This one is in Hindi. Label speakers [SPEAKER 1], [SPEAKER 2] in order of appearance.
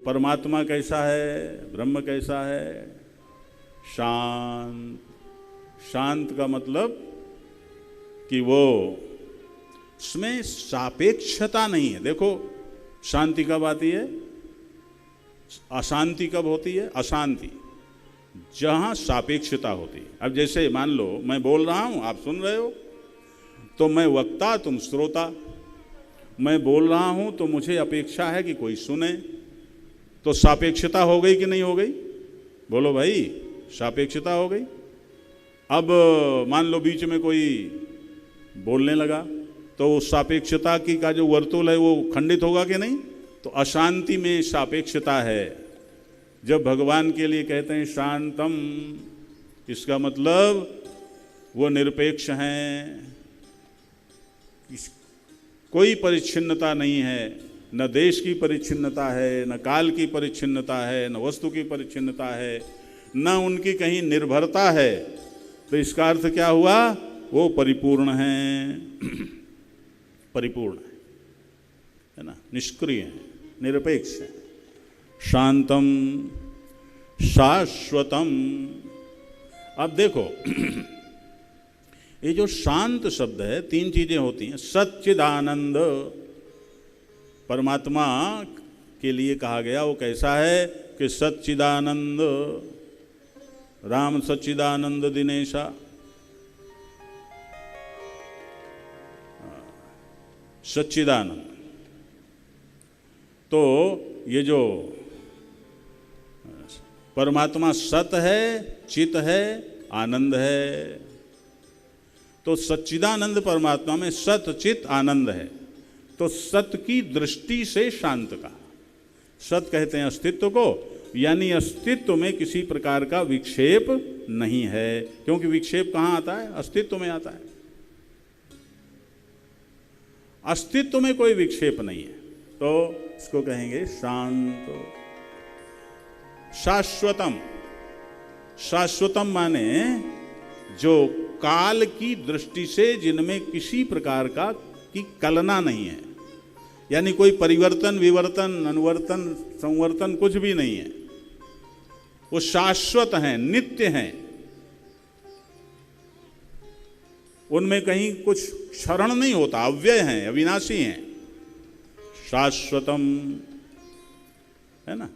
[SPEAKER 1] परमात्मा कैसा है, ब्रह्म कैसा है? शांत। शांत का मतलब कि वो उसमें सापेक्षता नहीं है। देखो शांति कब आती है, अशांति कब होती है? अशांति जहाँ सापेक्षता होती है। अब जैसे मान लो मैं बोल रहा हूँ, आप सुन रहे हो, तो मैं वक्ता, तुम श्रोता। मैं बोल रहा हूँ तो मुझे अपेक्षा है कि कोई सुने, तो सापेक्षता हो गई कि नहीं हो गई? बोलो भाई, सापेक्षता हो गई। अब मान लो बीच में कोई बोलने लगा, तो उस सापेक्षता की का जो वर्तुल है वो खंडित होगा कि नहीं? तो अशांति में सापेक्षता है। जब भगवान के लिए कहते हैं शांतम, इसका मतलब वो निरपेक्ष हैं, कोई परिच्छिन्नता नहीं है, न देश की परिच्छिन्नता है, न काल की परिच्छिन्नता है, न वस्तु की परिच्छिन्नता है, न उनकी कहीं निर्भरता है। तो इसका अर्थ क्या हुआ? वो परिपूर्ण हैं, परिपूर्ण है ना, निष्क्रिय है, निरपेक्ष है। शांतम शाश्वतम। अब देखो ये जो शांत शब्द है, तीन चीजें होती हैं। सच्चिदानंद परमात्मा के लिए कहा गया, वो कैसा है कि सच्चिदानंद, राम सच्चिदानंद दिनेशा। सच्चिदानंद, तो ये जो परमात्मा सत है, चित है, आनंद है। तो सच्चिदानंद परमात्मा में सत चित आनंद है। तो सत की दृष्टि से शांत का, सत कहते हैं अस्तित्व को, यानी अस्तित्व में किसी प्रकार का विक्षेप नहीं है। क्योंकि विक्षेप कहाँ आता है? अस्तित्व में आता है। अस्तित्व में कोई विक्षेप नहीं है, तो इसको कहेंगे शांत। शाश्वतम, शाश्वतम माने जो काल की दृष्टि से जिनमें किसी प्रकार का की कलना नहीं है, यानी कोई परिवर्तन, विवर्तन, अनुवर्तन, संवर्तन कुछ भी नहीं है। वो शाश्वत हैं, नित्य हैं, उनमें कहीं कुछ क्षरण नहीं होता, अव्यय हैं, अविनाशी हैं। शाश्वतम है ना।